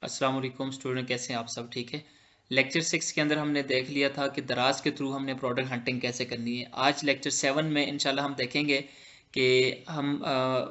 अस्सलाम वालेकुम स्टूडेंट, कैसे हैं आप सब? ठीक है। लेक्चर 6 के अंदर हमने देख लिया था कि दराज के थ्रू हमने प्रोडक्ट हंटिंग कैसे करनी है। आज लेक्चर 7 में इंशाल्लाह हम देखेंगे कि हम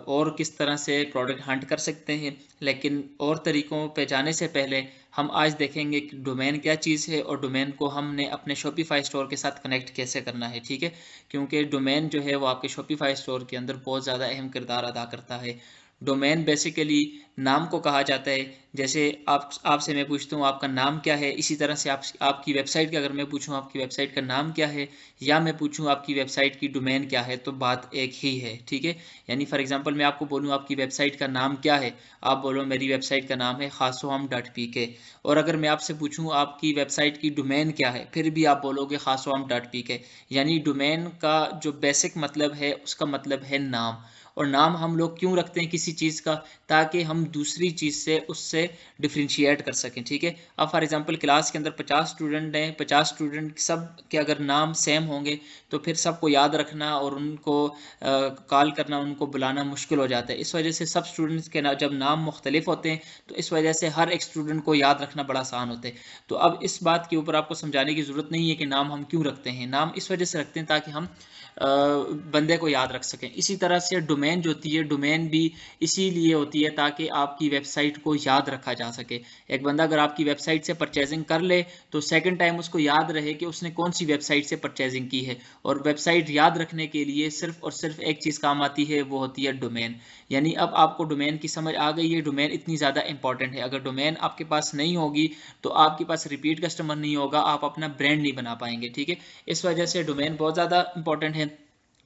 और किस तरह से प्रोडक्ट हंट कर सकते हैं। लेकिन और तरीक़ों पे जाने से पहले हम आज देखेंगे कि डोमेन क्या चीज़ है और डोमेन को हमने अपने शॉपिफाई स्टोर के साथ कनेक्ट कैसे करना है। ठीक है, क्योंकि डोमेन जो है वो आपके शॉपिफाई स्टोर के अंदर बहुत ज़्यादा अहम किरदार अदा करता है। डोमेन बेसिकली नाम को कहा जाता है। जैसे आपसे मैं पूछता हूँ आपका नाम क्या है, इसी तरह से आपकी वेबसाइट का अगर मैं पूछूँ आपकी वेबसाइट का नाम क्या है, या मैं पूछूँ आपकी वेबसाइट की डोमेन क्या है, तो बात एक ही है। ठीक है, यानी फॉर एग्जांपल मैं आपको बोलूँ आपकी वेबसाइट का नाम क्या है, आप बोलो मेरी वेबसाइट का नाम है खासोम.pk। और अगर मैं आपसे पूछूँ आपकी वेबसाइट की डोमेन क्या है, फिर भी आप बोलोगे खासोम.pk। यानी डोमेन का जो बेसिक मतलब है उसका मतलब है नाम। और नाम हम लोग क्यों रखते हैं किसी चीज़ का? ताकि हम दूसरी चीज़ से उससे डिफ्रेंशिएट कर सकें। ठीक है, अब फॉर एग्जांपल क्लास के अंदर 50 स्टूडेंट हैं, 50 स्टूडेंट सब के अगर नाम सेम होंगे तो फिर सबको याद रखना और उनको कॉल करना, उनको बुलाना मुश्किल हो जाता है। इस वजह से सब स्टूडेंट्स के जब नाम मुख्तलिफ होते हैं तो इस वजह से हर एक स्टूडेंट को याद रखना बड़ा आसान होता है। तो अब इस बात के ऊपर आपको समझाने की ज़रूरत नहीं है कि नाम हम क्यों रखते हैं। नाम इस वजह से रखते हैं ताकि हम बंदे को याद रख सकें। इसी तरह से डोमेन जो होती है, डोमेन भी इसीलिए होती है ताकि आपकी वेबसाइट को याद रखा जा सके। एक बंदा अगर आपकी वेबसाइट से परचेजिंग कर ले तो सेकंड टाइम उसको याद रहे कि उसने कौन सी वेबसाइट से परचेजिंग की है। और वेबसाइट याद रखने के लिए सिर्फ और सिर्फ एक चीज़ काम आती है, वो होती है डोमेन। यानी अब आपको डोमेन की समझ आ गई है, डोमेन इतनी ज़्यादा इंपॉर्टेंट है। अगर डोमेन आपके पास नहीं होगी तो आपके पास रिपीट कस्टमर नहीं होगा, आप अपना ब्रांड नहीं बना पाएंगे। ठीक है, इस वजह से डोमेन बहुत ज़्यादा इंपॉर्टेंट है।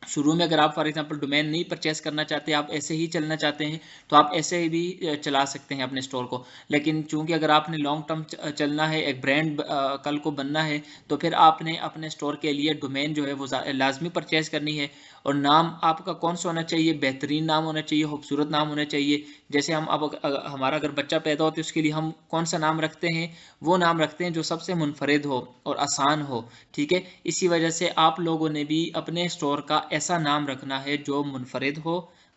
शुरू में अगर आप फॉर एग्जांपल डोमेन नहीं परचेस करना चाहते, आप ऐसे ही चलना चाहते हैं, तो आप ऐसे ही भी चला सकते हैं अपने स्टोर को। लेकिन चूंकि अगर आपने लॉन्ग टर्म चलना है, एक ब्रांड कल को बनना है, तो फिर आपने अपने स्टोर के लिए डोमेन जो है वो लाजमी परचेज करनी है। और नाम आपका कौन सा होना चाहिए? बेहतरीन नाम होना चाहिए, खूबसूरत नाम होना चाहिए। जैसे हम अब हमारा अगर बच्चा पैदा होता है उसके लिए हम कौन सा नाम रखते हैं? वो नाम रखते हैं जो सबसे मुनफरिद हो और आसान हो। ठीक है, इसी वजह से आप लोगों ने भी अपने स्टोर का ऐसा नाम रखना है जो मुनफरिद हो,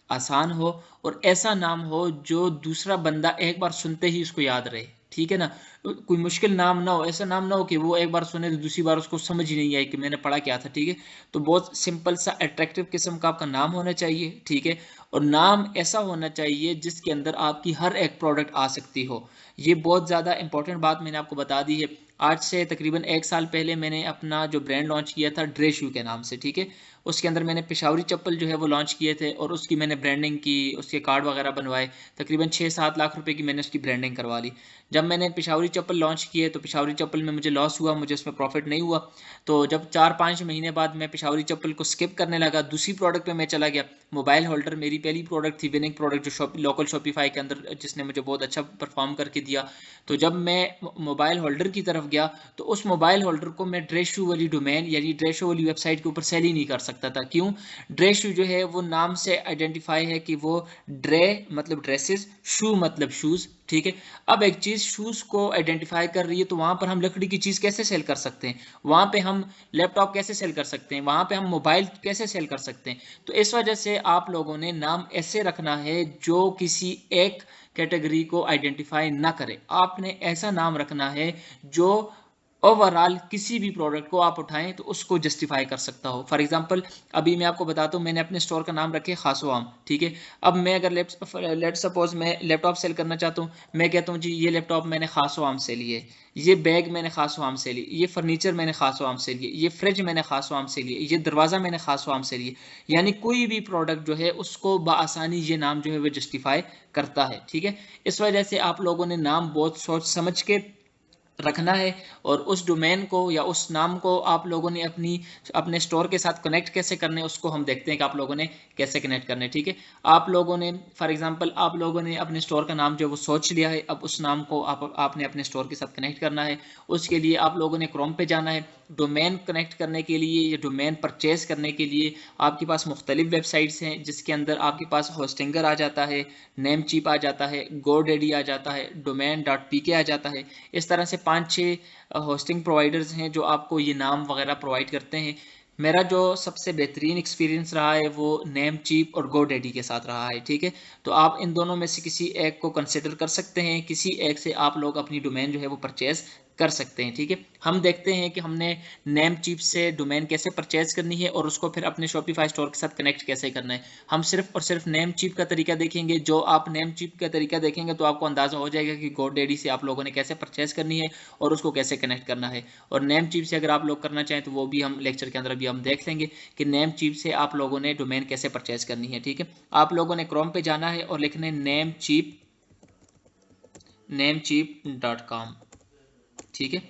आसान हो, और ऐसा नाम हो जो दूसरा बंदा एक बार सुनते ही उसको याद रहे। ठीक है ना, कोई मुश्किल नाम ना हो, ऐसा नाम ना हो कि वो एक बार सुने तो दूसरी बार उसको समझ ही नहीं आए कि मैंने पढ़ा क्या था। ठीक है, तो बहुत सिंपल सा अट्रैक्टिव किस्म का आपका नाम होना चाहिए। ठीक है, और नाम ऐसा होना चाहिए जिसके अंदर आपकी हर एक प्रोडक्ट आ सकती हो। ये बहुत ज़्यादा इंपॉर्टेंट बात मैंने आपको बता दी है। आज से तकरीबन 1 साल पहले मैंने अपना जो ब्रांड लॉन्च किया था ड्रे शू के नाम से। ठीक है, उसके अंदर मैंने पेशावरी चप्पल जो है वो लॉन्च किए थे और उसकी मैंने ब्रांडिंग की, उसके कार्ड वगैरह बनवाए। तकरीबन 6-7 लाख रुपए की मैंने उसकी ब्रांडिंग करवा ली। जब मैंने पेशावरी चप्पल लॉन्च किए तो पेशावरी चप्पल में मुझे लॉस हुआ, मुझे उसमें प्रॉफिट नहीं हुआ। तो जब 4-5 महीने बाद मैं पेशावरी चप्पल को स्किप करने लगा, दूसरी प्रोडक्ट पे मैं चला गया। मोबाइल होल्डर मेरी पहली प्रोडक्ट थी, विनिंग प्रोडक्ट, जो लोकल शॉपिफाई के अंदर जिसने मुझे बहुत अच्छा परफॉर्म करके दिया। तो जब मैं मोबाइल होल्डर की तरफ गया तो उस मोबाइल होल्डर को मैं ड्रेस शू वाली डोमेन यानी ड्रेस शू वाली वेबसाइट के ऊपर सेल ही नहीं कर सकता था। क्यों? ड्रेस शू जो है वो नाम से आइडेंटिफाई है कि वो ड्रे मतलब ड्रेसेस, शू मतलब शूज। ठीक है, अब एक चीज शूज को आइडेंटिफाई कर रही है तो वहां पर हम लकड़ी की चीज कैसे सेल कर सकते हैं? वहां पे हम लैपटॉप कैसे सेल कर सकते हैं? वहां पे हम मोबाइल कैसे सेल कर सकते हैं? तो इस वजह से आप लोगों ने नाम ऐसे रखना है जो किसी एक कैटेगरी को आइडेंटिफाई ना करे। आपने ऐसा नाम रखना है जो ओवरऑल किसी भी प्रोडक्ट को आप उठाएं तो उसको जस्टिफाई कर सकता हो। फॉर एग्जांपल अभी मैं आपको बताता हूँ, मैंने अपने स्टोर का नाम रखे खासो आम। ठीक है, अब मैं अगर लेट सपोज मैं लैपटॉप सेल करना चाहता हूँ, मैं कहता हूँ जी ये लैपटॉप मैंने खासो आम से लिए, ये बैग मैंने खासो आम से लिए, ये फर्नीचर मैंने खासो आम से लिए, ये फ्रिज मैंने खासो आम से लिए, ये दरवाज़ा मैंने खासो आम से लिए। यानी कोई भी प्रोडक्ट जो है उसको बआसानी ये नाम जो है वो जस्टिफाई करता है। ठीक है, इस वजह से आप लोगों ने नाम बहुत सोच समझ के रखना है। और उस डोमेन को या उस नाम को आप लोगों ने अपने स्टोर के साथ कनेक्ट कैसे करने, उसको हम देखते हैं कि आप लोगों ने कैसे कनेक्ट करने। ठीक है, आप लोगों ने फॉर एग्जांपल आप लोगों ने अपने स्टोर का नाम जो वो सोच लिया है, अब उस नाम को आपने अपने स्टोर के साथ कनेक्ट करना है। उसके लिए आप लोगों ने क्रोम पे जाना है। डोमेन कनेक्ट करने के लिए या डोमेन परचेज करने के लिए आपके पास मुख्तलिफ वेबसाइट्स हैं, जिसके अंदर आपके पास होस्टिंगर आ जाता है, नेम चीप आ जाता है, गोडेडी आ जाता है, domain.pk आ जाता है। इस तरह से 5-6 होस्टिंग प्रोवाइडर्स हैं जो आपको ये नाम वगैरह प्रोवाइड करते हैं। मेरा जो सबसे बेहतरीन एक्सपीरियंस रहा है वो नेमचीप और गोडैडी के साथ रहा है, ठीक है। तो आप इन दोनों में से किसी एक को कंसिडर कर सकते हैं, किसी एक से आप लोग अपनी डोमेन जो है वो परचेज कर सकते हैं, ठीक है। हम देखते हैं कि हमने नेमचीप से डोमेन कैसे परचेज करनी है और उसको फिर अपने शॉपिफाई स्टोर के साथ कनेक्ट कैसे करना है। हम सिर्फ और सिर्फ नेमचीप का तरीका देखेंगे। जो आप नेमचीप का तरीका देखेंगे तो आपको अंदाजा हो जाएगा कि गोडैडी से आप लोगों ने कैसे परचेज करनी है और उसको कैसे कनेक्ट करना है। और नेमचीप से अगर आप लोग करना चाहें तो वो भी हम लेक्चर के अंदर भी हम देख लेंगे कि नेमचीप से आप लोगों ने डोमेन कैसे परचेज करनी है, ठीक है। आप लोगों ने क्रोम पे जाना है और लिखना है नेमचीप.com, ठीक है।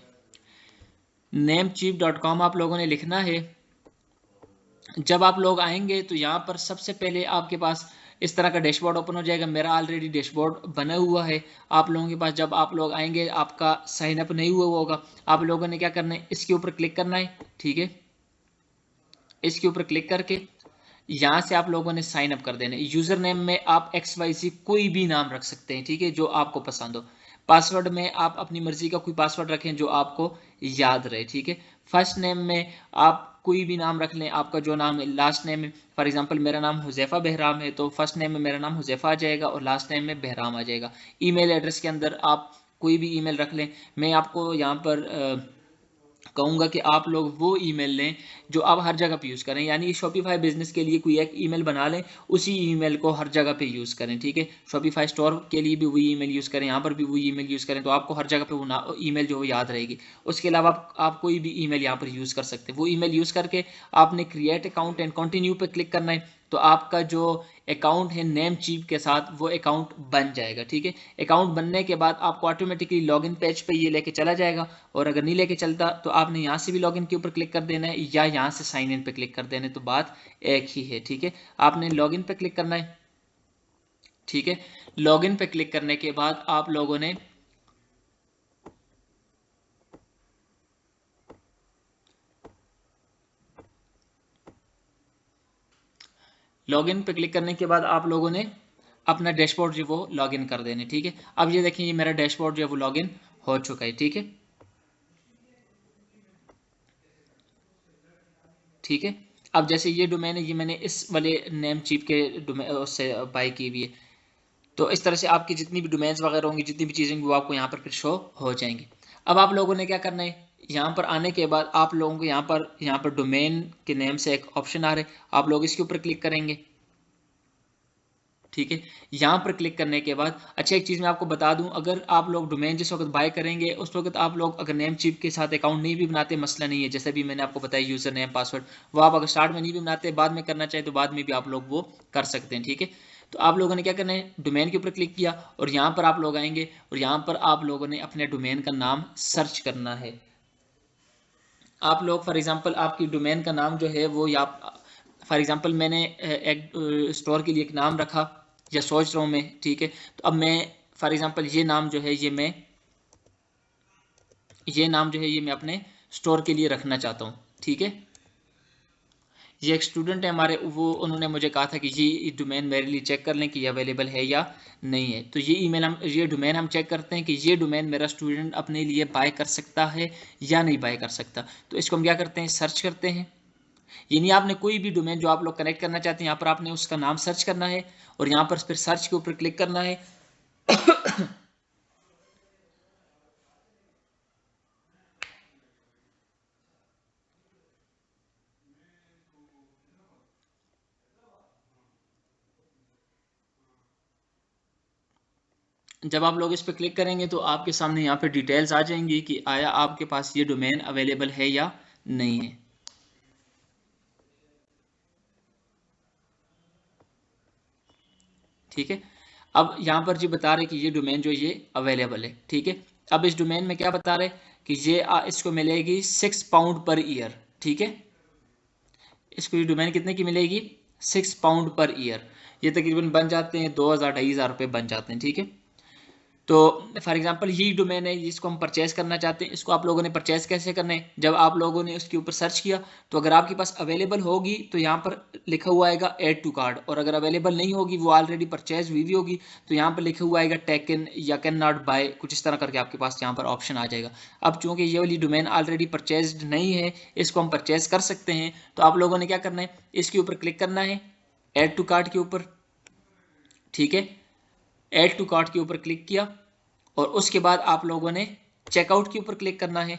नेमचीप.com आप लोगों ने लिखना है। जब आप लोग आएंगे तो यहाँ पर सबसे पहले आपके पास इस तरह का डैशबोर्ड ओपन हो जाएगा। मेरा ऑलरेडी डैशबोर्ड बना हुआ है। आप लोगों के पास जब आप लोग आएंगे आपका साइन अप नहीं हुआ होगा। आप लोगों ने क्या करना है, इसके ऊपर क्लिक करना है, ठीक है। इसके ऊपर क्लिक करके यहाँ से आप लोगों ने साइन अप कर देना है। यूजर नेम में आप XYZ कोई भी नाम रख सकते हैं, ठीक है, जो आपको पसंद हो। पासवर्ड में आप अपनी मर्जी का कोई पासवर्ड रखें जो आपको याद रहे, ठीक है। फर्स्ट नेम में आप कोई भी नाम रख लें, आपका जो नाम है। लास्ट नेम में फॉर एग्जांपल मेरा नाम हुजैफा बहराम है तो फर्स्ट नेम में मेरा नाम हुजैफा आ जाएगा और लास्ट नेम में बहराम आ जाएगा। ईमेल एड्रेस के अंदर आप कोई भी ईमेल रख लें। मैं आपको यहाँ पर कहूंगा कि आप लोग वो ईमेल लें जो आप हर जगह पे यूज़ करें, यानी शॉपिफाई बिजनेस के लिए कोई एक ईमेल बना लें, उसी ईमेल को हर जगह पे यूज़ करें, ठीक है। शॉपिफाई स्टोर के लिए भी वही ईमेल यूज़ करें, यहाँ पर भी वही ईमेल यूज़ करें, तो आपको हर जगह पे वो ईमेल जो वो याद रहेगी। उसके अलावा आप कोई भी ईमेल यहाँ पर यूज़ कर सकते हैं। वो ईमेल यूज़ करके आपने क्रिएट अकाउंट एंड कंटिन्यू पे क्लिक करना है, तो आपका जो अकाउंट है नेमचीप के साथ वो अकाउंट बन जाएगा, ठीक है। अकाउंट बनने के बाद आपको ऑटोमेटिकली लॉगिन पेज पे ये लेके चला जाएगा। और अगर नहीं लेके चलता तो आपने यहाँ से भी लॉगिन के ऊपर क्लिक कर देना है या यहाँ से साइन इन पे क्लिक कर देना है, तो बात एक ही है, ठीक है। आपने लॉगिन पे क्लिक करना है, ठीक है। लॉगिन पे क्लिक करने के बाद आप लोगों ने लॉगिन पे क्लिक करने के बाद आप लोगों ने अपना डैशबोर्ड जो वो लॉगिन कर देने, ठीक है। अब ये देखिए, ये मेरा डैशबोर्ड जो है वो लॉगिन हो चुका है, ठीक है, ठीक है। अब जैसे ये डोमेन है, ये मैंने इस वाले नेम चीप के डोमेन उससे बाय की हुई है। तो इस तरह से आपकी जितनी भी डोमेन्स वगैरह होंगी, जितनी भी चीज़ें होंगी, वो आपको यहाँ पर फिर शो हो जाएंगी। अब आप लोगों ने क्या करना है, यहाँ पर आने के बाद आप लोगों को यहाँ पर डोमेन के नेम से एक ऑप्शन आ रहा है, आप लोग इसके ऊपर क्लिक करेंगे, ठीक है। यहाँ पर क्लिक करने के बाद अच्छा एक चीज़ मैं आपको बता दूं, अगर आप लोग डोमेन जिस वक्त बाय करेंगे उस वक्त आप लोग अगर नेम चिप के साथ अकाउंट नहीं भी बनाते, मसला नहीं है। जैसे भी मैंने आपको बताया यूज़र नेम पासवर्ड, वो आप अगर स्टार्ट में नहीं भी बनाते, बाद में करना चाहे तो बाद में भी आप लोग वो कर सकते हैं, ठीक है। तो आप लोगों ने क्या करना है, डोमेन के ऊपर क्लिक किया और यहाँ पर आप लोग आएंगे और यहाँ पर आप लोगों ने अपने डोमेन का नाम सर्च करना है। आप लोग फॉर एग्जांपल आपकी डोमेन का नाम जो है वो, या फॉर एग्जांपल मैंने एक स्टोर के लिए एक नाम रखा या सोच रहा हूँ मैं, ठीक है। तो अब मैं फॉर एग्जांपल ये नाम जो है ये मैं अपने स्टोर के लिए रखना चाहता हूँ, ठीक है। ये एक स्टूडेंट है हमारे, वो उन्होंने मुझे कहा था कि ये डोमेन मेरे लिए चेक कर लें कि ये अवेलेबल है या नहीं है। तो ये डोमेन हम चेक करते हैं कि ये डोमेन मेरा स्टूडेंट अपने लिए बाय कर सकता है या नहीं बाय कर सकता। तो इसको हम क्या करते हैं, सर्च करते हैं। यानी आपने कोई भी डोमेन जो आप लोग कनेक्ट करना चाहते हैं, यहाँ पर आपने उसका नाम सर्च करना है और यहाँ पर फिर सर्च के ऊपर क्लिक करना है। जब आप लोग इस पर क्लिक करेंगे तो आपके सामने यहाँ पे डिटेल्स आ जाएंगी कि आया आपके पास ये डोमेन अवेलेबल है या नहीं है, ठीक है। अब यहाँ पर जी बता रहे कि ये डोमेन जो ये अवेलेबल है, ठीक है। अब इस डोमेन में क्या बता रहे कि ये इसको मिलेगी £6 पर ईयर, ठीक है। इसको ये डोमेन कितने की मिलेगी, £6 पर ईयर। ये तकरीबन बन जाते हैं 2000 2,500 रुपये बन जाते हैं, ठीक है। तो फॉर एग्जांपल यही डोमेन है जिसको हम परचेज करना चाहते हैं, इसको आप लोगों ने परचेज कैसे करना है, जब आप लोगों ने उसके ऊपर सर्च किया तो अगर आपके पास अवेलेबल होगी तो यहाँ पर लिखा हुआ आएगा ऐड टू कार्ड, और अगर अवेलेबल नहीं होगी, वो ऑलरेडी परचेज हुई होगी, तो यहाँ पर लिखा हुआ आएगा टेकन या कैन नॉट बाय, कुछ इस तरह करके आपके पास यहाँ पर ऑप्शन आ जाएगा। अब चूंकि ये वाली डोमेन ऑलरेडी परचेज नहीं है, इसको हम परचेज कर सकते हैं, तो आप लोगों ने क्या करना है, इसके ऊपर क्लिक करना है, ऐड टू कार्ट के ऊपर, ठीक है। ऐड टू कार्ट के ऊपर क्लिक किया और उसके बाद आप लोगों ने चेकआउट के ऊपर क्लिक करना है,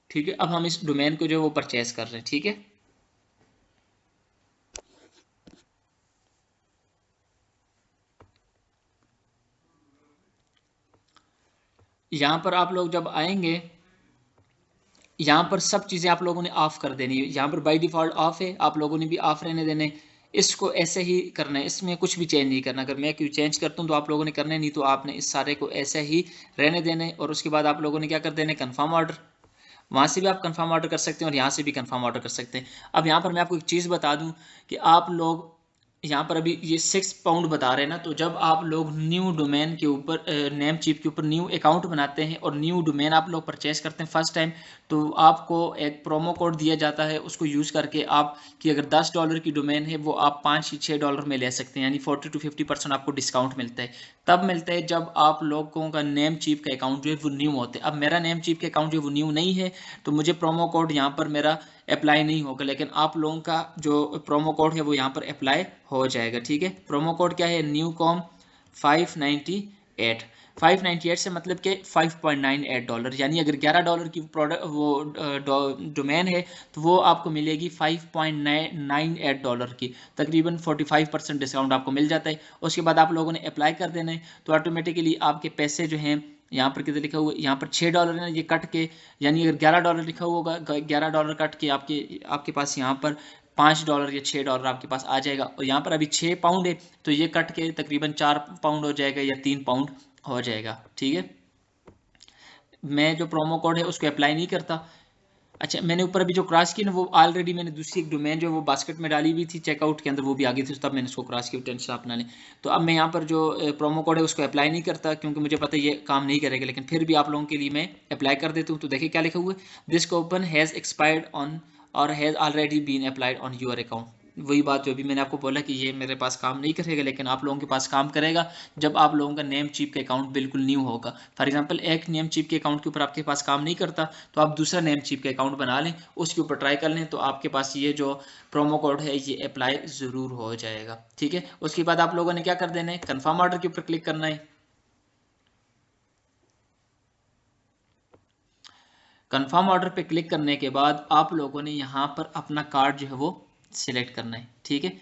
ठीक है। अब हम इस डोमेन को जो है वो परचेज कर रहे हैं, ठीक है। यहां पर आप लोग जब आएंगे, यहाँ पर सब चीज़ें आप लोगों ने ऑफ कर देनी है, यहाँ पर बाय डिफ़ॉल्ट ऑफ है, आप लोगों ने भी ऑफ रहने देने। इसको ऐसे ही करना है, इसमें कुछ भी चेंज नहीं करना। अगर मैं क्यों चेंज करता हूँ तो आप लोगों ने करना है, नहीं तो आपने इस सारे को ऐसे ही रहने देने। और उसके बाद आप लोगों ने क्या कर देना, कन्फर्म ऑर्डर। वहाँ से भी आप कन्फर्म ऑर्डर कर सकते हैं और यहाँ से भी कन्फर्म ऑर्डर कर सकते हैं। अब यहाँ पर मैं आपको एक चीज़ बता दूँ कि आप लोग यहाँ पर अभी ये 6 पाउंड बता रहे हैं ना, तो जब आप लोग न्यू डोमेन के ऊपर नेम चिप के ऊपर न्यू अकाउंट बनाते हैं और न्यू डोमेन आप लोग परचेज करते हैं फर्स्ट टाइम, तो आपको एक प्रोमो कोड दिया जाता है, उसको यूज़ करके आप कि अगर $10 की डोमेन है वो आप $5 या $6 में ले सकते हैं, यानी 40 to 50% आपको डिस्काउंट मिलता है। तब मिलता है जब आप लोगों का नेम चिप का अकाउंट जो है वो न्यू होता है। अब मेरा नेम चिप का अकाउंट जो है वो न्यू नहीं है, तो मुझे प्रोमो कोड यहाँ पर मेरा अप्लाई नहीं होगा, लेकिन आप लोगों का जो प्रोमो कोड है वो यहाँ पर अप्लाई हो जाएगा, ठीक है। प्रोमो कोड क्या है, न्यू कॉम 598। 598 से मतलब कि $5.98, यानी अगर $11 की प्रोडक्ट वो डोमेन है तो वो आपको मिलेगी $5.98 की, तकरीबन 45% डिस्काउंट आपको मिल जाता है। उसके बाद आप लोगों ने अप्लाई कर देना है, तो ऑटोमेटिकली आपके पैसे जो हैं यहाँ पर कितना लिखा हुआ है, यहाँ पर $6 है ना, ये कट के, यानी अगर $11 लिखा हुआ होगा, $11 कट के आपके आपके पास यहाँ पर $5 या $6 आपके पास आ जाएगा। और यहाँ पर अभी 6 पाउंड है, तो ये कट के तकरीबन 4 पाउंड हो जाएगा या 3 पाउंड हो जाएगा, ठीक है। मैं जो प्रोमो कोड है उसको अप्लाई नहीं करता। अच्छा, मैंने ऊपर अभी जो क्रॉस की ना, वो ऑलरेडी मैंने दूसरी एक डोमेन जो है वो बास्केट में डाली हुई थी चेकआउट के अंदर, वो भी आ गई थी, तब मैंने उसको क्रॉस की, टेंशन अपना ने। तो अब मैं यहाँ पर जो प्रोमो कोड है उसको अप्लाई नहीं करता, क्योंकि मुझे पता है ये काम नहीं करेगा, लेकिन फिर भी आप लोगों के लिए मैं अप्लाई कर देता हूँ। तो देखिए क्या लिखा हुआ है, this coupon has expired on और has already been applied on your account. वही बात जो अभी मैंने आपको बोला कि ये मेरे पास काम नहीं करेगा, लेकिन आप लोगों के पास काम करेगा जब आप लोगों का नेम चिप का अकाउंट बिल्कुल न्यू होगा। फॉर एग्जांपल एक नेम चिप के अकाउंट के ऊपर आपके पास काम नहीं करता, तो आप दूसरा नेम चिप का अकाउंट बना लें, उसके ऊपर ट्राई कर लें, तो आपके पास ये जो प्रोमो कोड है ये अप्लाई ज़रूर हो जाएगा, ठीक है। उसके बाद आप लोगों ने क्या कर देना है, कन्फर्म ऑर्डर के ऊपर क्लिक करना है। कन्फर्म ऑर्डर पे क्लिक करने के बाद आप लोगों ने यहाँ पर अपना कार्ड जो है वो सिलेक्ट करना है, ठीक है।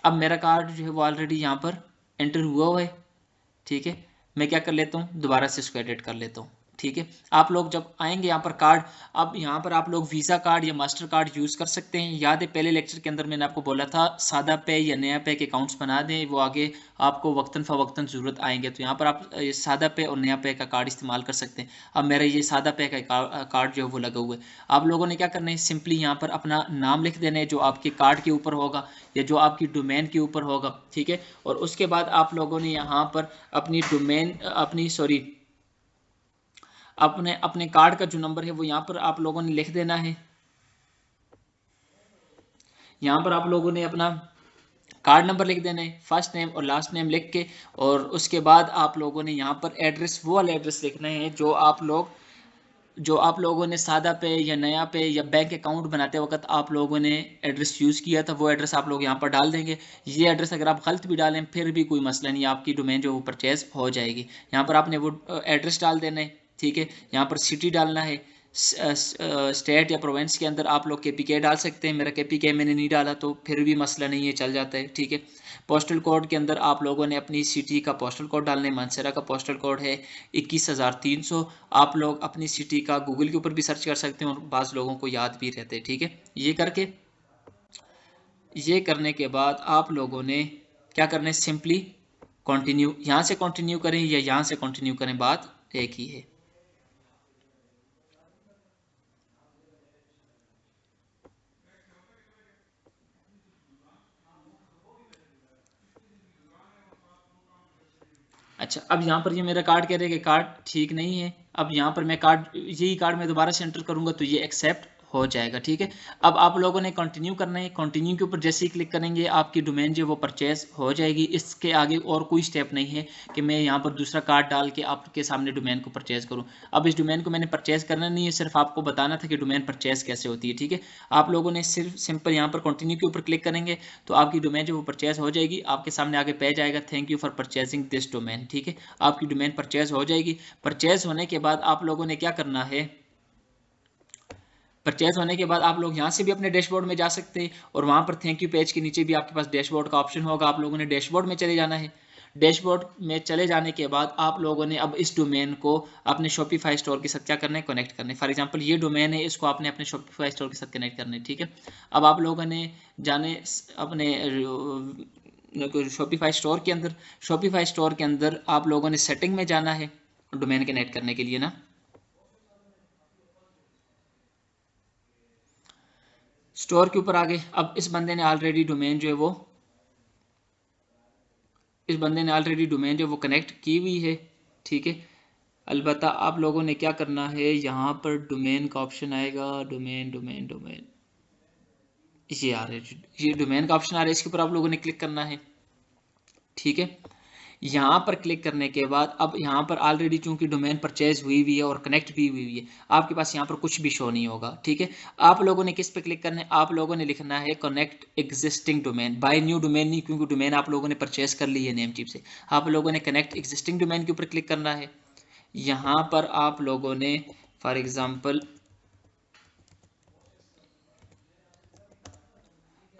अब मेरा कार्ड जो है वो ऑलरेडी यहाँ पर एंटर हुआ है, ठीक है। मैं क्या कर लेता हूँ, दोबारा से इसको एडिट कर लेता हूँ, ठीक है। आप लोग जब आएंगे यहाँ पर कार्ड, अब यहाँ पर आप लोग वीज़ा कार्ड या मास्टर कार्ड यूज़ कर सकते हैं। याद है पहले लेक्चर के अंदर मैंने आपको बोला था सादा पे या नया पे के अकाउंट्स बना दें, वो आगे आपको वक्तन फ़वक्तन ज़रूरत आएंगे। तो यहाँ पर आप सादा पे और नया पे का कार्ड इस्तेमाल कर सकते हैं। अब मेरा ये सादा पे का कार्ड जो है वो लगा हुआ है। आप लोगों ने क्या करना है, सिंपली यहाँ पर अपना नाम लिख देना है जो आपके कार्ड के ऊपर होगा या जो आपकी डोमेन के ऊपर होगा, ठीक है। और उसके बाद आप लोगों ने यहाँ पर अपनी डोमेन अपनी सॉरी अपने अपने कार्ड का जो नंबर है वो यहाँ पर आप लोगों ने लिख देना है। यहाँ पर आप लोगों ने अपना कार्ड नंबर लिख देना है, फर्स्ट नेम और लास्ट नेम लिख के, और उसके बाद आप लोगों ने यहाँ पर एड्रेस, वो वाला एड्रेस लिखना है जो आप लोगों ने सादा पे या नया पे या बैंक अकाउंट बनाते वक्त आप लोगों ने एड्रेस यूज़ किया था, वो एड्रेस आप लोग यहाँ पर डाल देंगे। ये एड्रेस अगर आप गलत भी डालें फिर भी कोई मसला नहीं, आपकी डोमेन जो वो परचेज हो जाएगी। यहाँ पर आपने वो एड्रेस डाल देना है, ठीक है। यहाँ पर सिटी डालना है, स्टेट या प्रोविंस के अंदर आप लोग KPK डाल सकते हैं, मेरा KPK मैंने नहीं डाला तो फिर भी मसला नहीं है, चल जाता है, ठीक है। पोस्टल कोड के अंदर आप लोगों ने अपनी सिटी का पोस्टल कोड डालना है। मानसरा का पोस्टल कोड है 21,300। आप लोग अपनी सिटी का गूगल के ऊपर भी सर्च कर सकते हैं और बाज़ लोगों को याद भी रहते हैं, ठीक है। ये करने के बाद आप लोगों ने क्या करना है, सिंपली कंटिन्यू, यहाँ से कंटिन्यू करें या यहाँ से कंटिन्यू करें, बात एक ही है। अच्छा, अब यहाँ पर ये मेरा कार्ड कह रहे हैं कि कार्ड ठीक नहीं है। अब यहाँ पर मैं कार्ड, यही कार्ड मैं दोबारा से एंटर करूंगा तो ये एक्सेप्ट हो जाएगा। ठीक है, अब आप लोगों ने कंटिन्यू करना है। कंटिन्यू के ऊपर जैसे ही क्लिक करेंगे आपकी डोमेन जो वो परचेज हो जाएगी। इसके आगे और कोई स्टेप नहीं है कि मैं यहाँ पर दूसरा कार्ड डाल के आपके सामने डोमेन को परचेज करूँ। अब इस डोमेन को मैंने परचेज करना नहीं है, सिर्फ आपको बताना था कि डोमेन परचेज कैसे होती है। ठीक है, आप लोगों ने सिर्फ सिंपल यहाँ पर कंटिन्यू के ऊपर क्लिक करेंगे तो आपकी डोमेन जो वो परचेज हो जाएगी। आपके सामने आगे पेज आएगा, thank you for purchasing this domain. ठीक है, आपकी डोमेन परचेज हो जाएगी। परचेज होने के बाद आप लोगों ने क्या करना है, परचेज होने के बाद आप लोग यहाँ से भी अपने डैशबोर्ड में जा सकते हैं और वहाँ पर थैंक यू पेज के नीचे भी आपके पास डैशबोर्ड का ऑप्शन होगा। आप लोगों ने डैशबोर्ड में चले जाना है। डैशबोर्ड में चले जाने के बाद आप लोगों ने अब इस डोमेन को अपने शॉपिफाई स्टोर के साथ क्या करना है, कनेक्ट करना है। फॉर एग्जांपल ये डोमेन है, इसको आपने अपने शॉपिफाई स्टोर के साथ कनेक्ट करना है। ठीक है, अब आप लोगों ने जाने अपने शॉपिफाई स्टोर के अंदर, शॉपिफाई स्टोर के अंदर आप लोगों ने सेटिंग में जाना है डोमेन कनेक्ट करने के लिए ना। स्टोर के ऊपर आ गए। अब इस बंदे ने ऑलरेडी डोमेन जो है वो, इस बंदे ने ऑलरेडी डोमेन जो वो कनेक्ट की हुई है। ठीक है, अलबत्ता आप लोगों ने क्या करना है, यहाँ पर डोमेन का ऑप्शन आएगा, डोमेन डोमेन डोमेन, ये आ रहा है, ये डोमेन का ऑप्शन आ रहा है, इसके ऊपर आप लोगों ने क्लिक करना है। ठीक है, यहाँ पर क्लिक करने के बाद अब यहाँ पर ऑलरेडी चूंकि डोमेन परचेज हुई हुई है और कनेक्ट भी हुई हुई है, आपके पास यहाँ पर कुछ भी शो नहीं होगा। ठीक है, आप लोगों ने किस पे क्लिक करना है, आप लोगों ने लिखना है connect existing domain, by new domain नहीं, क्योंकि डोमेन आप लोगों ने परचेज कर ली है नेम चिप से। आप लोगों ने कनेक्ट एग्जिस्टिंग डोमेन के ऊपर क्लिक करना है। यहाँ पर आप लोगों ने फॉर एग्जाम्पल,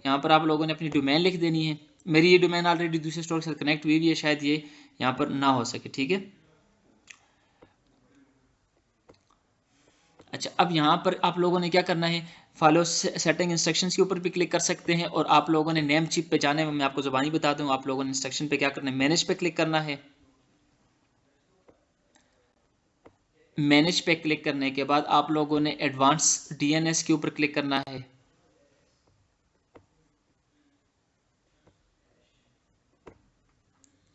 यहाँ पर आप लोगों ने अपनी डोमेन लिख देनी है। मेरी ये डोमेन ऑलरेडी दूसरे स्टोर के साथ कनेक्ट हुई है, शायद ये यहाँ पर ना हो सके। ठीक है, अच्छा, अब यहाँ पर आप लोगों ने क्या करना है, फॉलो सेटिंग इंस्ट्रक्शंस के ऊपर भी क्लिक कर सकते हैं और आप लोगों ने नेम चिप पे जाने में, मैं आपको ज़बानी बता दूं, आप लोगों ने इंस्ट्रक्शन पे क्या करना है, मैनेज पे क्लिक करना है। मैनेज पे क्लिक करने के बाद आप लोगों ने एडवांस डीएनएस के ऊपर क्लिक करना है।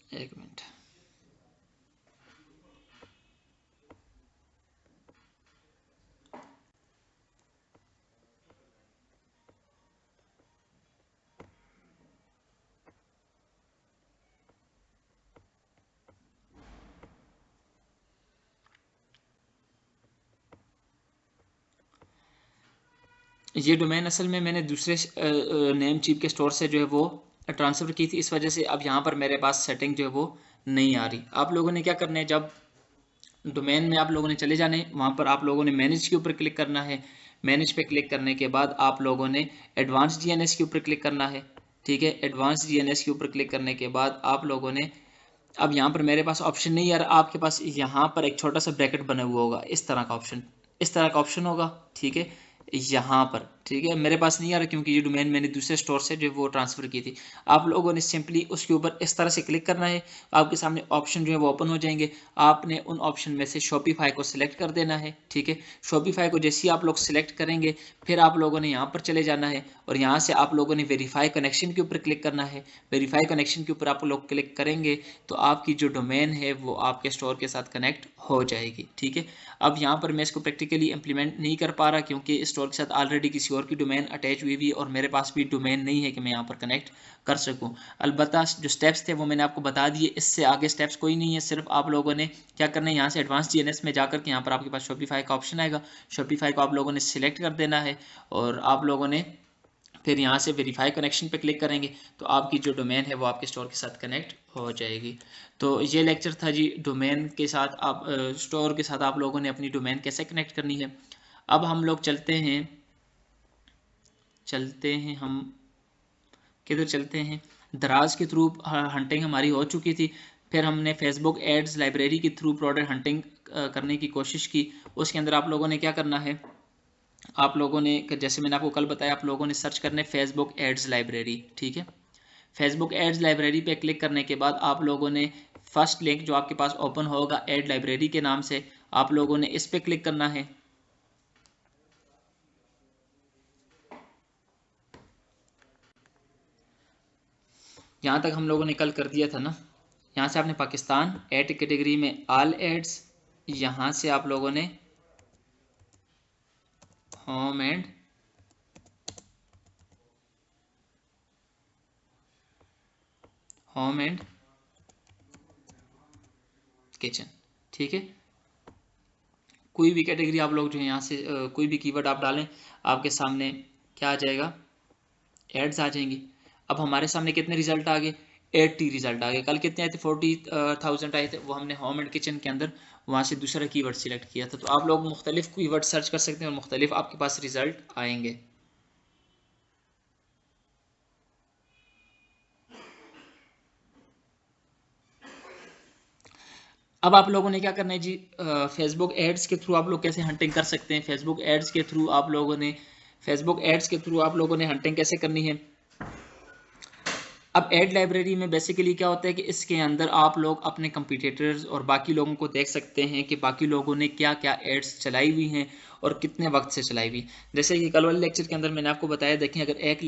एक मिनट, ये डोमेन असल में मैंने दूसरे नेम चिप के स्टोर से जो है वो ट्रांसफ़र की थी, इस वजह से अब यहाँ पर मेरे पास सेटिंग जो है वो नहीं आ रही। आप लोगों ने क्या करना है, जब डोमेन में आप लोगों ने चले जाने, वहाँ पर आप लोगों ने मैनेज के ऊपर क्लिक करना है। मैनेज पे क्लिक करने के बाद आप लोगों ने एडवांस डीएनएस के ऊपर क्लिक करना है। ठीक है, एडवांस डीएनएस के ऊपर क्लिक करने के बाद आप लोगों ने, अब यहाँ पर मेरे पास ऑप्शन नहीं आ रहा, आपके पास यहाँ पर एक छोटा सा ब्रैकेट बना हुआ होगा, इस तरह का ऑप्शन, इस तरह का ऑप्शन होगा। ठीक है, यहाँ पर, ठीक है, मेरे पास नहीं आ रहा क्योंकि ये डोमेन मैंने दूसरे स्टोर से जो वो ट्रांसफ़र की थी। आप लोगों ने सिंपली उसके ऊपर इस तरह से क्लिक करना है, आपके सामने ऑप्शन जो है वो ओपन हो जाएंगे। आपने उन ऑप्शन में से शॉपिफाई को सिलेक्ट कर देना है। ठीक है, शॉपिफाई को जैसे ही आप लोग सिलेक्ट करेंगे फिर आप लोगों ने यहाँ पर चले जाना है और यहाँ से आप लोगों ने वेरीफाई कनेक्शन के ऊपर क्लिक करना है। वेरीफाई कनेक्शन के ऊपर आप लोग क्लिक करेंगे तो आपकी जो डोमेन है वो आपके स्टोर के साथ कनेक्ट हो जाएगी। ठीक है, अब यहाँ पर मैं इसको प्रैक्टिकली इंप्लीमेंट नहीं कर पा रहा क्योंकि स्टोर के साथ ऑलरेडी किसी और की डोमेन अटैच हुई हुई और मेरे पास भी डोमेन नहीं है कि मैं यहाँ पर कनेक्ट कर सकूँ। अलबत्ता जो स्टेप्स थे वो मैंने आपको बता दिए, इससे आगे स्टेप्स कोई नहीं है। सिर्फ आप लोगों ने क्या करना है, यहाँ से एडवांस डीएनएस में जाकर के यहाँ पर आपके पास शॉपिफाई का ऑप्शन आएगा, शॉपिफाई को आप लोगों ने सिलेक्ट कर देना है और आप लोगों ने फिर यहाँ से वेरीफाई कनेक्शन पे क्लिक करेंगे तो आपकी जो डोमेन है वो आपके स्टोर के साथ कनेक्ट हो जाएगी। तो ये लेक्चर था जी, डोमेन के साथ आप स्टोर के साथ आप लोगों ने अपनी डोमेन कैसे कनेक्ट करनी है। अब हम लोग चलते हैं हम किधर चलते हैं, दराज के थ्रू हंटिंग हमारी हो चुकी थी। फिर हमने फेसबुक एड्स लाइब्रेरी के थ्रू प्रोडक्ट हंटिंग करने की कोशिश की। उसके अंदर आप लोगों ने क्या करना है, आप लोगों ने, जैसे मैंने आपको कल बताया, आप लोगों ने सर्च करने फेसबुक एड्स लाइब्रेरी। ठीक है, फेसबुक एड्स लाइब्रेरी पे क्लिक करने के बाद आप लोगों ने फर्स्ट लिंक जो आपके पास ओपन होगा एड लाइब्रेरी के नाम से, आप लोगों ने इस पे क्लिक करना है। यहाँ तक हम लोगों ने कल कर दिया था ना, यहाँ से आपने पाकिस्तान, ऐड कैटेगरी में ऑल एड्स, यहाँ से आप लोगों ने होम एंड किचन, ठीक है। कोई भी कैटेगरी आप लोग जो है यहाँ से कोई भी कीवर्ड आप डालें, आपके सामने क्या आ जाएगा, एड्स आ जाएंगी। अब हमारे सामने कितने रिजल्ट आ गए, 80 रिजल्ट आ गए। कल कितने आए थे, 40,000 आए थे। वो हमने होम एंड किचन के अंदर वहाँ से दूसरा कीवर्ड सिलेक्ट किया था। तो आप लोग मुख्तलिफ कीवर्ड सर्च कर सकते हैं और मुख्तलिफ आपके पास रिजल्ट आएंगे। अब आप लोगों ने क्या करना है जी, फेसबुक एड्स के थ्रू आप लोग कैसे हंटिंग कर सकते हैं। फेसबुक एड्स के थ्रू आप लोगों ने हंटिंग कैसे करनी है। अब एड लाइब्रेरी में बेसिकली क्या होता है कि इसके अंदर आप लोग अपने कंपटीटर्स और बाकी लोगों को देख सकते हैं कि बाकी लोगों ने क्या क्या एड्स चलाई हुई हैं और कितने वक्त से चलाई हुई। जैसे कि कल वाले लेक्चर के अंदर मैंने आपको बताया, देखें अगर एक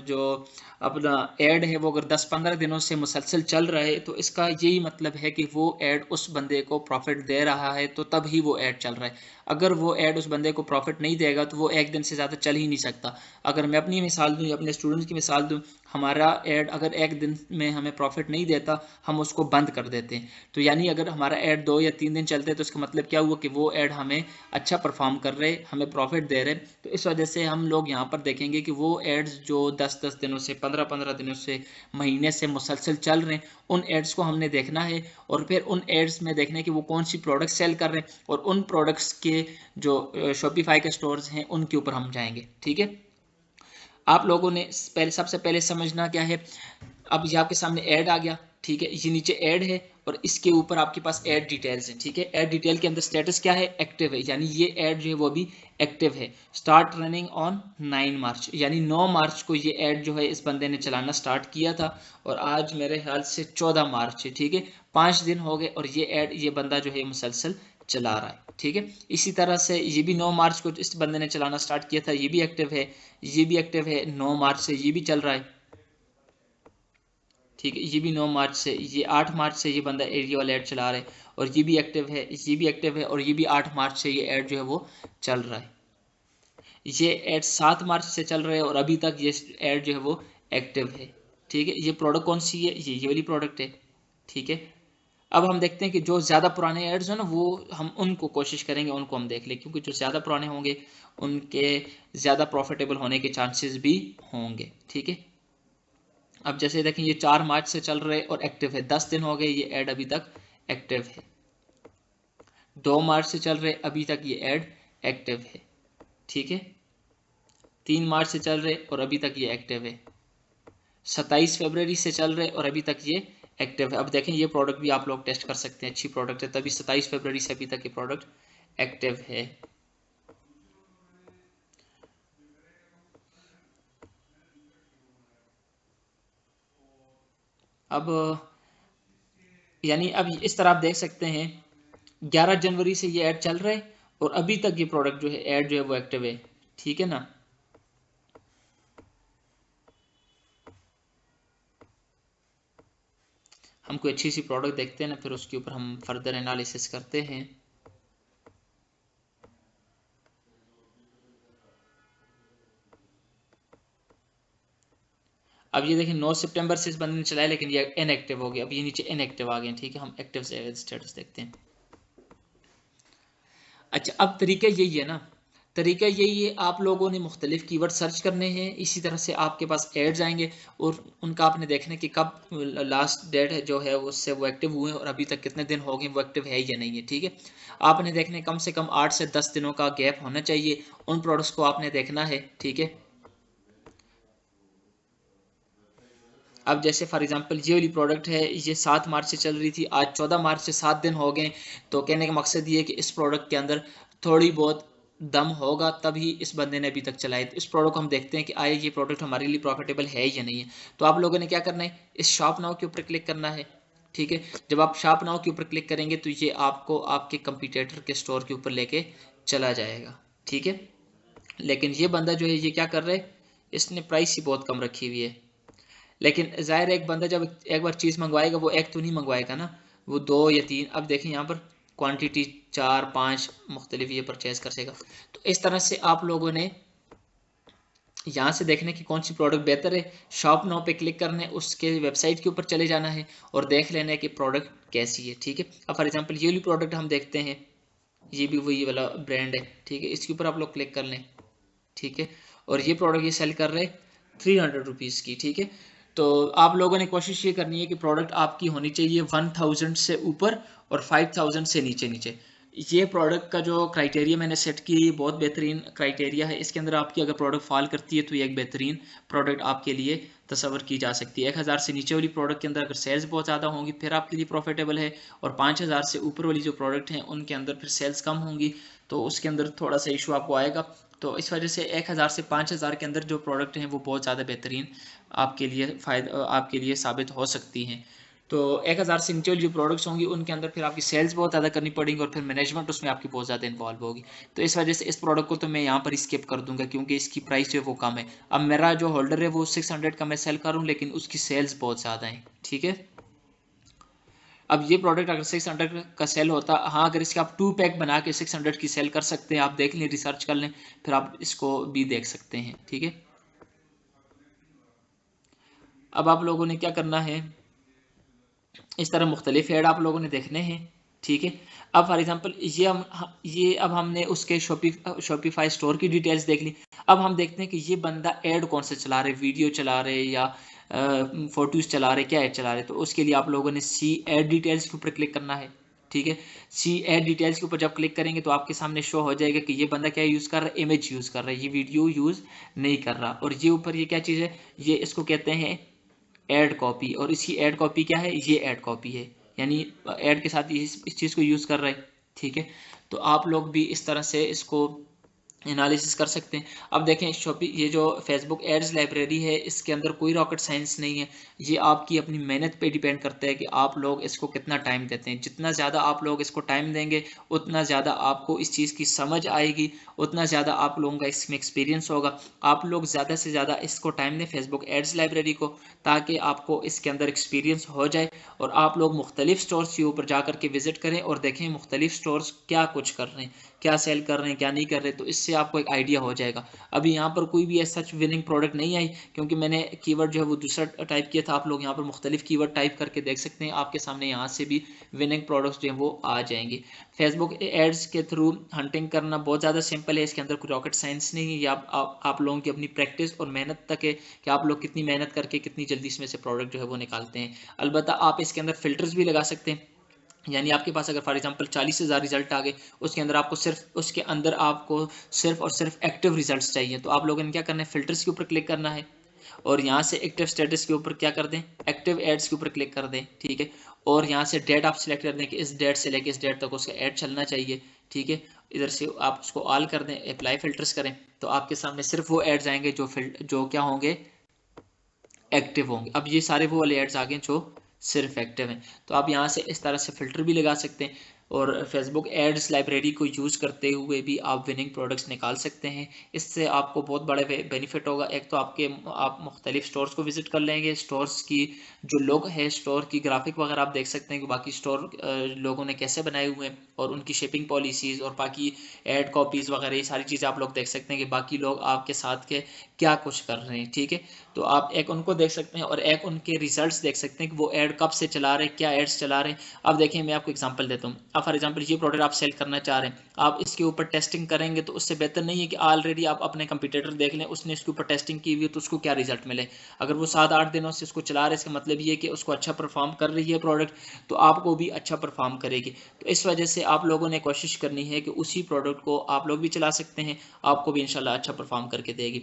जो अपना एड है वो अगर 10-15 दिनों से मुसलसल चल रहा है तो इसका यही मतलब है कि वो एड उस बंदे को प्रॉफिट दे रहा है, तो तब ही वो एड चल रहा है। अगर वो एड उस बंदे को प्रॉफिट नहीं देगा तो वो एक दिन से ज़्यादा चल ही नहीं सकता। अगर मैं अपनी मिसाल दूँ, अपने स्टूडेंट्स की मिसाल दूँ, हमारा ऐड अगर एक दिन में हमें प्रॉफिट नहीं देता, हम उसको बंद कर देते हैं। तो यानी अगर हमारा ऐड 2 या 3 दिन चलते हैं तो इसका मतलब क्या हुआ कि वो ऐड हमें अच्छा परफॉर्म कर रहे, हमें प्रॉफिट दे रहे। तो इस वजह से हम लोग यहाँ पर देखेंगे कि वो एड्स जो 10-10 दिनों से, 15-15 दिनों से, महीने से मुसलसल चल रहे हैं, उन एड्स को हमने देखना है और फिर उन एड्स में देखना है कि वो कौन सी प्रोडक्ट सेल कर रहे हैं और उन प्रोडक्ट्स के जो शॉपिफाई के स्टोर्स हैं उनके ऊपर हम जाएंगे, ठीक है। आप लोगों ने सबसे पहले समझना क्या है। अब ये आपके सामने ऐड आ गया, ठीक है, ये नीचे ऐड है और इसके ऊपर आपके पास ऐड डिटेल्स हैं, ठीक है। ऐड डिटेल के अंदर स्टेटस क्या है, एक्टिव है, यानी ये ऐड जो है वो भी एक्टिव है। स्टार्ट रनिंग ऑन 9 मार्च, यानी 9 मार्च को ये ऐड जो है इस बंदे ने चलाना स्टार्ट किया था और आज मेरे ख्याल से 14 मार्च है, ठीक है। 5 दिन हो गए और ये ऐड ये बंदा जो है मुसलसल चला रहा है, ठीक है। इसी तरह से ये भी 9 मार्च को इस बंदे ने चलाना स्टार्ट किया था, ये भी एक्टिव है, ये भी एक्टिव है, 9 मार्च से ये भी चल रहा है, ठीक है। ये भी 9 मार्च से, ये 8 मार्च से ये बंदा एरिया वाला ऐड चला रहा है और ये भी एक्टिव है, ये भी एक्टिव है और ये भी 8 मार्च से ये ऐड जो है वो चल रहा है। ये ऐड 7 मार्च से चल रहा है और अभी तक ये ऐड जो है वो एक्टिव है, ठीक है। ये प्रोडक्ट कौन सी है, ये वाली प्रोडक्ट है, ठीक है। अब हम देखते हैं कि जो ज़्यादा पुराने एड्स हैं ना, वो हम उनको कोशिश करेंगे उनको हम देख लें, क्योंकि जो ज़्यादा पुराने होंगे उनके ज़्यादा प्रॉफिटेबल होने के चांसेस भी होंगे, ठीक है। अब जैसे देखें ये 4 मार्च से चल रहे और एक्टिव है, 10 दिन हो गए ये ऐड अभी तक एक्टिव है। 2 मार्च से चल रहे अभी तक ये ऐड एक्टिव है, ठीक है। 3 मार्च से चल रहे और अभी तक ये एक्टिव है। 27 फरवरी से चल रहे और अभी तक ये एक्टिव है। अब देखें ये प्रोडक्ट भी आप लोग टेस्ट कर सकते हैं, अच्छी प्रोडक्ट है, तभी 27 फरवरी से अभी तक ये प्रोडक्ट एक्टिव है। अब यानी अब इस तरह आप देख सकते हैं 11 जनवरी से ये ऐड चल रहा है और अभी तक ये प्रोडक्ट जो है ऐड जो है वो एक्टिव है, ठीक है ना। हम कोई अच्छी सी प्रोडक्ट देखते हैं ना, फिर उसके ऊपर हम फर्दर एनालिसिस करते हैं। अब ये देखिए 9 सितंबर से इस बंदे ने चलाया लेकिन ये इनएक्टिव हो गया। अब ये नीचे इनएक्टिव आ गए, ठीक है। हम एक्टिव स्टेटस देखते हैं। अच्छा, अब तरीका यही है ना, तरीका यही है, आप लोगों ने मुख्तलिफ कीवर्ड सर्च करने हैं, इसी तरह से आपके पास एड्स आएंगे और उनका आपने देखना कि कब लास्ट डेट है जो है उससे वो एक्टिव हुए और अभी तक कितने दिन हो गए वो एक्टिव है या नहीं है, ठीक है। आपने देखने कम से कम 8 से 10 दिनों का गैप होना चाहिए, उन प्रोडक्ट्स को आपने देखना है, ठीक है। अब जैसे फॉर एग्जांपल ये वाली प्रोडक्ट है, ये 7 मार्च से चल रही थी, आज 14 मार्च से 7 दिन हो गए। तो कहने का मकसद ये है कि इस प्रोडक्ट के अंदर थोड़ी बहुत दम होगा तभी इस बंदे ने अभी तक चलाई। तो इस प्रोडक्ट को हम देखते हैं कि आए ये प्रोडक्ट हमारे लिए प्रॉफिटेबल है या नहीं है। तो आप लोगों ने क्या करना है, इस शॉप नाउ के ऊपर क्लिक करना है, ठीक है। जब आप शॉप नाउ के ऊपर क्लिक करेंगे तो ये आपको आपके कंपटीटर के स्टोर के ऊपर लेके चला जाएगा, ठीक है। लेकिन ये बंदा जो है ये क्या कर रहा है, इसने प्राइस ही बहुत कम रखी हुई है। लेकिन ज़ाहिर है एक बंदा जब एक बार चीज़ मंगवाएगा वो एक तो नहीं मंगवाएगा ना, वो 2 या 3। अब देखें यहाँ पर क्वांटिटी 4-5 मुख्तलिफ ये परचेज कर सकेगा। तो इस तरह से आप लोगों ने यहाँ से देखने की कौन सी प्रोडक्ट बेहतर है, शॉप नाउ पे क्लिक करना है, उसके वेबसाइट के ऊपर चले जाना है और देख लेना है कि प्रोडक्ट कैसी है, ठीक है। अब फॉर एग्जांपल ये वाली प्रोडक्ट हम देखते हैं, ये भी वही वाला ब्रांड है, ठीक है। इसके ऊपर आप लोग क्लिक कर लें, ठीक है। और ये प्रोडक्ट ये सेल कर रहे 300 रुपीज़ की, ठीक है। तो आप लोगों ने कोशिश ये करनी है कि प्रोडक्ट आपकी होनी चाहिए 1000 से ऊपर और 5000 से नीचे नीचे। ये प्रोडक्ट का जो क्राइटेरिया मैंने सेट की, बहुत बेहतरीन क्राइटेरिया है। इसके अंदर आपकी अगर प्रोडक्ट फॉल करती है तो ये एक बेहतरीन प्रोडक्ट आपके लिए तस्वर की जा सकती है। 1000 से नीचे वाली प्रोडक्ट के अंदर अगर सेल्स बहुत ज़्यादा होंगी फिर आपके लिए प्रॉफिटेबल है, और 5000 से ऊपर वाली जो प्रोडक्ट हैं उनके अंदर फिर सेल्स कम होंगी तो उसके अंदर थोड़ा सा इशू आपको आएगा। तो इस वजह से 1000 से 5000 के अंदर जो प्रोडक्ट हैं वो बहुत ज़्यादा बेहतरीन आपके लिए साबित हो सकती हैं। तो 1000 से नीचे जो प्रोडक्ट्स होंगी उनके अंदर फिर आपकी सेल्स बहुत ज़्यादा करनी पड़ेंगी और फिर मैनेजमेंट उसमें आपकी बहुत ज़्यादा इन्वॉल्व होगी। तो इस वजह से इस प्रोडक्ट को तो मैं यहाँ पर स्किप कर दूंगा क्योंकि इसकी प्राइस जो है वो कम है। अब मेरा जो होल्डर है वो 600 का मैं सेल कर रहा हूँ लेकिन उसकी सेल्स बहुत ज़्यादा हैं, ठीक है। अब ये प्रोडक्ट अगर 600 का सेल होता, हाँ अगर इसके आप 2 पैक बना के 600 की सेल कर सकते हैं, आप देख लें, रिसर्च कर लें, फिर आप इसको भी देख सकते हैं, ठीक है। अब आप लोगों ने क्या करना है, इस तरह मुख्तलिफ ऐड आप लोगों ने देखने हैं, ठीक है। अब फॉर एग्जांपल ये अब हमने उसके शॉपिफाई स्टोर की डिटेल्स देख ली। अब हम देखते हैं कि ये बंदा ऐड कौन सा चला रहे, वीडियो चला रहे या फोटोज चला रहे, क्या ऐड चला रहे। तो उसके लिए आप लोगों ने सी ऐड डिटेल्स के ऊपर क्लिक करना है, ठीक है। सी ऐड डिटेल्स के ऊपर जब क्लिक करेंगे तो आपके सामने शो हो जाएगा कि ये बंदा क्या यूज़ कर रहा है, इमेज यूज़ कर रहा है, ये वीडियो यूज़ नहीं कर रहा। और ये ऊपर ये क्या चीज़ है, ये इसको कहते हैं ऐड कॉपी, और इसकी ऐड कॉपी क्या है, ये ऐड कॉपी है, यानी ऐड के साथ इस चीज़ को यूज़ कर रहा है, ठीक है। तो आप लोग भी इस तरह से इसको एनालिसिस कर सकते हैं। अब देखें ये जो फेसबुक एड्स लाइब्रेरी है इसके अंदर कोई रॉकेट साइंस नहीं है, ये आपकी अपनी मेहनत पे डिपेंड करता है कि आप लोग इसको कितना टाइम देते हैं। जितना ज़्यादा आप लोग इसको टाइम देंगे उतना ज़्यादा आपको इस चीज़ की समझ आएगी, उतना ज़्यादा आप लोगों का इसमें एक्सपीरियंस होगा। आप लोग ज़्यादा से ज़्यादा इसको टाइम दें फेसबुक एड्स लाइब्रेरी को, ताकि आपको इसके अंदर एक्सपीरियंस हो जाए और आप लोग मुख्तलिफ स्टोर्स के ऊपर जा कर के विज़िट करें और देखें मुख्तलिफ स्टोर्स क्या कुछ कर रहे हैं, क्या सेल कर रहे हैं, क्या नहीं कर रहे। तो इससे आपको एक आइडिया हो जाएगा। अभी यहाँ पर कोई भी ऐसा विनिंग प्रोडक्ट नहीं आई क्योंकि मैंने कीवर्ड जो है वो दूसरा टाइप किया था। आप लोग यहाँ पर मुख्तलिफ कीवर्ड टाइप करके देख सकते हैं, आपके सामने यहाँ से भी विनिंग प्रोडक्ट्स जो हैं वो आ जाएंगे। फेसबुक एड्स के थ्रू हंटिंग करना बहुत ज़्यादा सिंपल है, इसके अंदर कोई रॉकेट साइंस नहीं है। ये आप लोगों की अपनी प्रैक्टिस और मेहनत तक है कि आप लोग कितनी मेहनत करके कितनी जल्दी इसमें से प्रोडक्ट जो है वो निकालते हैं। अलबत्ता आप इसके अंदर फिल्टर्स भी लगा सकते हैं, यानी आपके पास अगर फॉर एग्जांपल 40,000 रिजल्ट आ गए, उसके अंदर आपको सिर्फ और सिर्फ एक्टिव रिजल्ट्स चाहिए, तो आप लोगों ने क्या करना है, फिल्टर्स के ऊपर क्लिक करना है और यहाँ से एक्टिव स्टेटस के ऊपर क्या कर दें, एक्टिव एड्स के ऊपर क्लिक कर दें, ठीक है। और यहाँ से डेट आप सिलेक्ट कर दें कि इस डेट से लेके इस डेट तक उसका ऐड चलना चाहिए, ठीक है। इधर से आप उसको ऑल कर दें, अप्लाई फिल्टर्स करें, तो आपके सामने सिर्फ वो एड्स आएंगे जो क्या होंगे, एक्टिव होंगे। अब ये सारे वो वाले एड्स आ गए जो सिर्फ एक्टिव हैं। तो आप यहाँ से इस तरह से फिल्टर भी लगा सकते हैं और फेसबुक एड्स लाइब्रेरी को यूज़ करते हुए भी आप विनिंग प्रोडक्ट्स निकाल सकते हैं। इससे आपको बहुत बड़ा बेनिफिट होगा। एक तो आप मुख्तलिफ स्टोर्स को विज़िट कर लेंगे, स्टोर्स की जो लोग हैं, स्टोर की ग्राफिक वगैरह आप देख सकते हैं कि बाकी स्टोर लोगों ने कैसे बनाए हुए हैं और उनकी शिपिंग पॉलिसीज़ और बाकी एड कॉपीज़ वगैरह, ये सारी चीज़ें आप लोग देख सकते हैं कि बाकी लोग आपके साथ के क्या कुछ कर रहे हैं, ठीक है। तो आप एक उनको देख सकते हैं और एक उनके रिजल्ट्स देख सकते हैं कि वो ऐड कब से चला रहे हैं, क्या एड्स चला रहे हैं। अब देखिए मैं आपको एग्जांपल देता हूँ। अब फॉर एग्जांपल ये प्रोडक्ट आप सेल करना चाह रहे हैं, आप इसके ऊपर टेस्टिंग करेंगे तो उससे बेहतर नहीं है कि ऑलरेडी आप अपने कंपटीटर देख लें, उसने इसके ऊपर टेस्टिंग की हुई है तो उसको क्या रिजल्ट मिले। अगर वो 7-8 दिनों से उसको चला रहे हैं, इसका मतलब ये है कि उसको अच्छा परफॉर्म कर रही है प्रोडक्ट, तो आपको भी अच्छा परफॉर्म करेगी। तो इस वजह से आप लोगों ने कोशिश करनी है कि उसी प्रोडक्ट को आप लोग भी चला सकते हैं, आपको भी इंशाल्लाह अच्छा परफॉर्म करके देगी।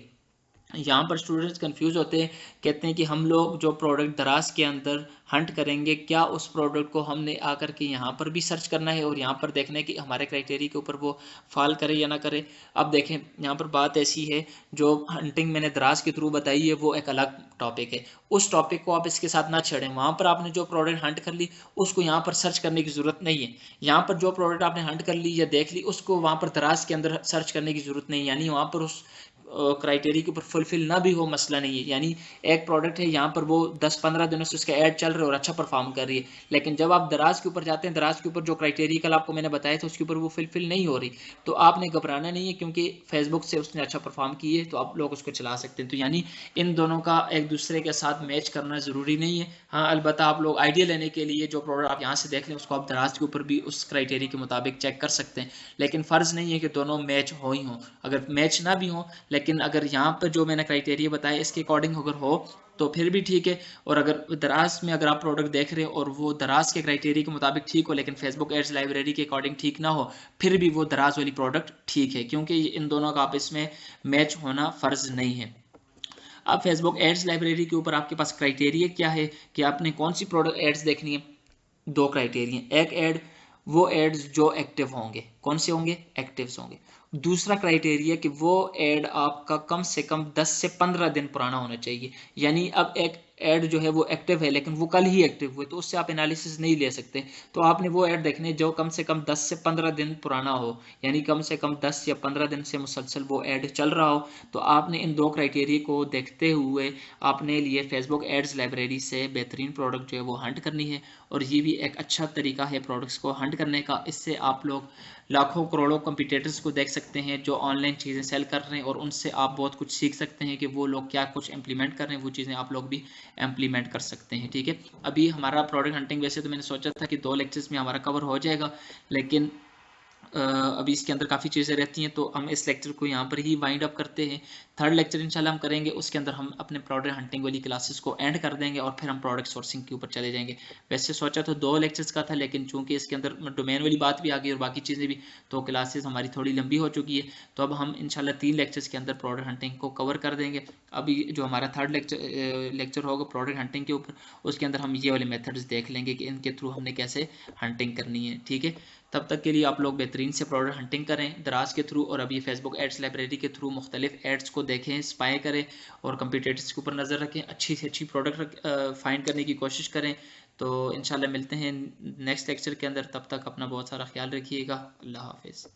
यहाँ पर स्टूडेंट्स कंफ्यूज होते हैं, कहते हैं कि हम लोग जो प्रोडक्ट दराज के अंदर हंट करेंगे, क्या उस प्रोडक्ट को हमने आकर के यहाँ पर भी सर्च करना है और यहाँ पर देखना है कि हमारे क्राइटेरिया के ऊपर वो फॉल करे या ना करे। अब देखें यहाँ पर बात ऐसी है, जो हंटिंग मैंने दराज के थ्रू बताई है वो एक अलग टॉपिक है, उस टॉपिक को आप इसके साथ ना छेड़ें। वहाँ पर आपने जो प्रोडक्ट हंट कर ली उसको यहाँ पर सर्च करने की ज़रूरत नहीं है। यहाँ पर जो प्रोडक्ट आपने हंट कर ली या देख ली उसको वहाँ पर दराज के अंदर सर्च करने की ज़रूरत नहीं है, यानी वहाँ पर क्राइटेरिया के ऊपर फुलफिल ना भी हो मसला नहीं है, यानी एक प्रोडक्ट है यहाँ पर वो 10-15 दिनों से उसका ऐड चल रहा है और अच्छा परफॉर्म कर रही है, लेकिन जब आप दराज के ऊपर जाते हैं, दराज के ऊपर जो क्राइटेरिया कल आपको मैंने बताया था उसके ऊपर वो फुलफिल नहीं हो रही, तो आपने घबराना नहीं है, क्योंकि फेसबुक से उसने अच्छा परफॉर्म की है तो आप लोग उसको चला सकते हैं। तो यानी इन दोनों का एक दूसरे के साथ मैच करना ज़रूरी नहीं है। हाँ, अलबत्ता आप लोग आइडिया लेने के लिए जो प्रोडक्ट आप यहाँ से देख लें उसको आप दराज के ऊपर भी उस क्राइटेरिया के मुताबिक चेक कर सकते हैं, लेकिन फ़र्ज़ नहीं है कि दोनों मैच हो ही हों। अगर मैच ना भी हो, लेकिन अगर यहाँ पर जो मैंने क्राइटेरिया बताया इसके अकॉर्डिंग अगर हो तो फिर भी ठीक है। और अगर दराज में अगर आप प्रोडक्ट देख रहे हो और वो दराज के क्राइटेरिया के मुताबिक ठीक हो, लेकिन फेसबुक एड्स लाइब्रेरी के अकॉर्डिंग ठीक ना हो, फिर भी वो दराज वाली प्रोडक्ट ठीक है, क्योंकि इन दोनों का आपस में मैच होना फ़र्ज़ नहीं है। अब फेसबुक एड्स लाइब्रेरी के ऊपर आपके पास क्राइटेरिया क्या है कि आपने कौन सी प्रोडक्ट एड्स देखनी है। दो क्राइटेरिया, एक ऐड वो एड्स जो एक्टिव होंगे, कौन से होंगे, एक्टिव्स होंगे। दूसरा क्राइटेरिया कि वो ऐड आपका कम से कम 10 से 15 दिन पुराना होना चाहिए, यानी अब एक ऐड जो है वो एक्टिव है लेकिन वो कल ही एक्टिव हुए तो उससे आप एनालिसिस नहीं ले सकते, तो आपने वो ऐड देखने जो कम से कम 10 से 15 दिन पुराना हो, यानी कम से कम 10 या 15 दिन से मुसलसल वो ऐड चल रहा हो। तो आपने इन दो क्राइटेरिया को देखते हुए आपने लिए फेसबुक एड्स लाइब्रेरी से बेहतरीन प्रोडक्ट जो है वो हंट करनी है, और ये भी एक अच्छा तरीका है प्रोडक्ट्स को हंट करने का। इससे आप लोग लाखों करोड़ों कंपटीटर्स को देख सकते हैं जो ऑनलाइन चीज़ें सेल कर रहे हैं, और उनसे आप बहुत कुछ सीख सकते हैं कि वो लोग क्या कुछ इंप्लीमेंट कर रहे हैं, वो चीज़ें आप लोग भी इंप्लीमेंट कर सकते हैं। ठीक है, अभी हमारा प्रोडक्ट हंटिंग वैसे तो मैंने सोचा था कि 2 लेक्चर्स में हमारा कवर हो जाएगा, लेकिन अभी इसके अंदर काफ़ी चीज़ें रहती हैं, तो हम इस लेक्चर को यहाँ पर ही वाइंड अप करते हैं। थर्ड लेक्चर इंशाल्लाह हम करेंगे, उसके अंदर हम अपने प्रोडक्ट हंटिंग वाली क्लासेस को एंड कर देंगे और फिर हम प्रोडक्ट सोर्सिंग के ऊपर चले जाएंगे। वैसे सोचा तो 2 लेक्चर्स का था, लेकिन चूंकि इसके अंदर डोमेन वाली बात भी आ गई और बाकी चीज़ें भी, तो क्लासेस हमारी थोड़ी लंबी हो चुकी है, तो अब हम इंशाल्लाह 3 लेक्चर्स के अंदर प्रोडक्ट हंटिंग को कवर कर देंगे। अभी जो हमारा थर्ड लेक्चर होगा प्रोडक्ट हंटिंग के ऊपर, उसके अंदर हम ये वाले मेथड्स देख लेंगे कि इनके थ्रू हमने कैसे हंटिंग करनी है। ठीक है, तब तक के लिए आप लोग बेहतरीन से प्रोडक्ट हंटिंग करें दराज के थ्रू, और अभी फेसबुक एड्स लाइब्रेरी के थ्रू मुख्तलिफ एड्स को देखें, स्पाई करें और कंपटीटर्स के ऊपर नज़र रखें, अच्छी से अच्छी प्रोडक्ट फाइंड करने की कोशिश करें। तो इंशाल्लाह मिलते हैं नेक्स्ट लेक्चर के अंदर, तब तक अपना बहुत सारा ख्याल रखिएगा। अल्लाह हाफिज़।